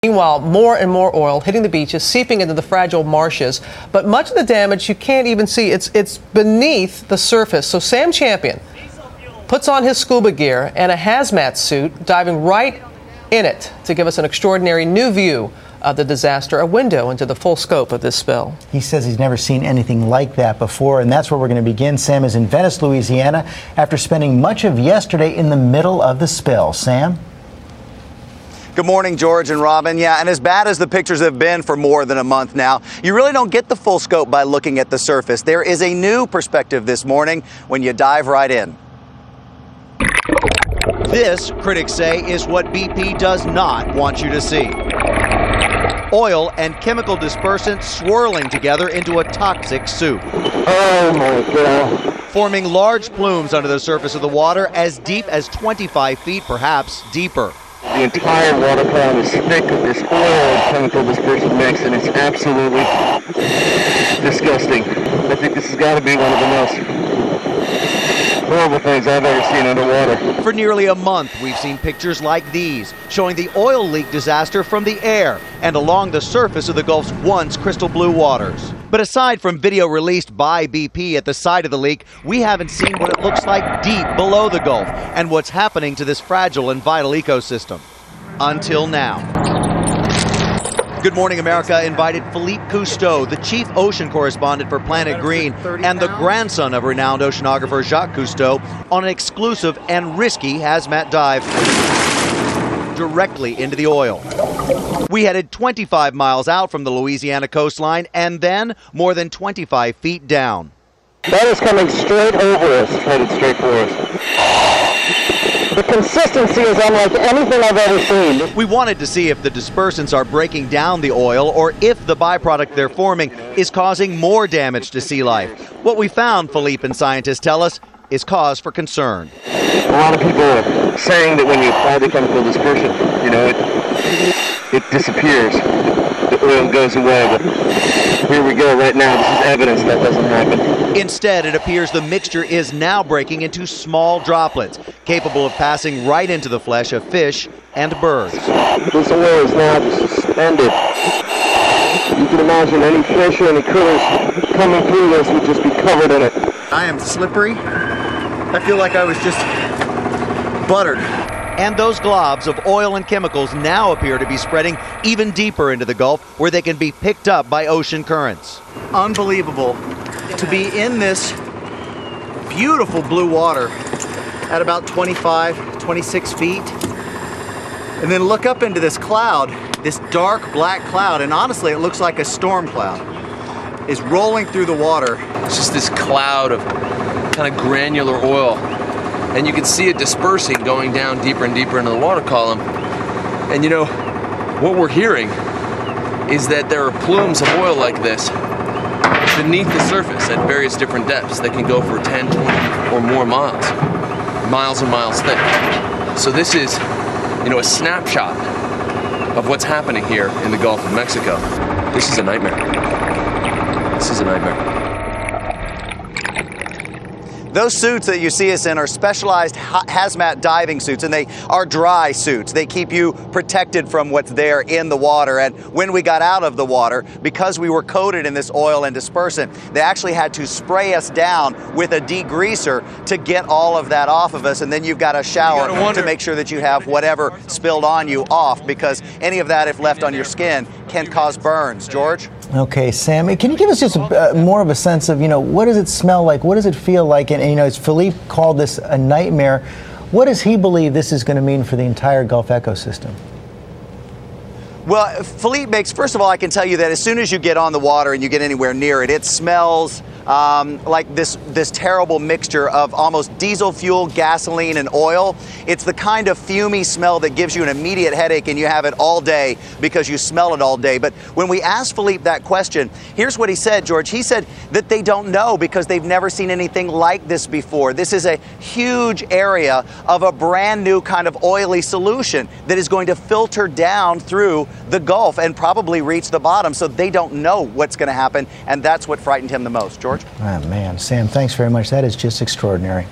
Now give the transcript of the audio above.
Meanwhile, more and more oil hitting the beaches, seeping into the fragile marshes. But much of the damage you can't even see. It's beneath the surface. So Sam Champion puts on his scuba gear and a hazmat suit, diving right in it to give us an extraordinary new view of the disaster, a window into the full scope of this spill. He says he's never seen anything like that before, and that's where we're going to begin. Sam is in Venice, Louisiana, after spending much of yesterday in the middle of the spill. Sam? Good morning, George and Robin. Yeah, and as bad as the pictures have been for more than a month now, you really don't get the full scope by looking at the surface. There is a new perspective this morning when you dive right in. This, critics say, is what BP does not want you to see. Oil and chemical dispersant swirling together into a toxic soup. Oh my God. Forming large plumes under the surface of the water as deep as 25 feet, perhaps deeper. The entire water column is thick with this oil and chemical dispersant mix, and it's absolutely disgusting. I think this has got to be one of the most horrible things I've ever seen underwater. For nearly a month, we've seen pictures like these, showing the oil leak disaster from the air and along the surface of the Gulf's once crystal blue waters. But aside from video released by BP at the site of the leak, we haven't seen what it looks like deep below the Gulf and what's happening to this fragile and vital ecosystem. Until now. Good Morning America invited Philippe Cousteau, the chief ocean correspondent for Planet Green and the grandson of renowned oceanographer Jacques Cousteau, on an exclusive and risky hazmat dive directly into the oil. We headed 25 miles out from the Louisiana coastline and then more than 25 feet down. That is coming straight over us, headed straight for us. The consistency is unlike anything I've ever seen. We wanted to see if the dispersants are breaking down the oil or if the byproduct they're forming is causing more damage to sea life. What we found, Philippe and scientists tell us, is cause for concern. A lot of people are saying that when you apply the chemical dispersant, it disappears. The oil goes away, but here we go right now. This is evidence that doesn't happen. Instead, it appears the mixture is now breaking into small droplets, capable of passing right into the flesh of fish and birds. This oil is now just suspended. You can imagine any fish or any critters coming through this would just be covered in it. I am slippery. I feel like I was just buttered. And those globs of oil and chemicals now appear to be spreading even deeper into the Gulf, where they can be picked up by ocean currents. Unbelievable to be in this beautiful blue water at about 25, 26 feet, and then look up into this cloud, this dark black cloud, and honestly it looks like a storm cloud, is rolling through the water. It's just this cloud of kind of granular oil. And you can see it dispersing, going down deeper and deeper into the water column. And you know, what we're hearing is that there are plumes of oil like this beneath the surface at various different depths that can go for 10, 20 or more miles. Miles and miles thick. So this is, a snapshot of what's happening here in the Gulf of Mexico. This is a nightmare. This is a nightmare. Those suits that you see us in are specialized hazmat diving suits, and they are dry suits. They keep you protected from what's there in the water. And when we got out of the water, because we were coated in this oil and dispersant, they actually had to spray us down with a degreaser to get all of that off of us. And then you've got a shower to make sure that you have whatever spilled on you off, because any of that, if left on your skin, can cause burns. George? Okay, Sam, can you give us just more of a sense of, what does it smell like? What does it feel like? And as Philippe called this a nightmare, what does he believe this is going to mean for the entire Gulf ecosystem? Well, Philippe makes, first of all, I can tell you that as soon as you get on the water and you get anywhere near it, it smells like this terrible mixture of almost diesel fuel, gasoline, and oil. It's the kind of fumey smell that gives you an immediate headache, and you have it all day because you smell it all day. But when we asked Philippe that question, here's what he said, George. He said that they don't know because they've never seen anything like this before. This is a huge area of a brand new kind of oily solution that is going to filter down through the Gulf and probably reach the bottom. So they don't know what's going to happen, and that's what frightened him the most. George? Oh, man, Sam, thanks very much. That is just extraordinary.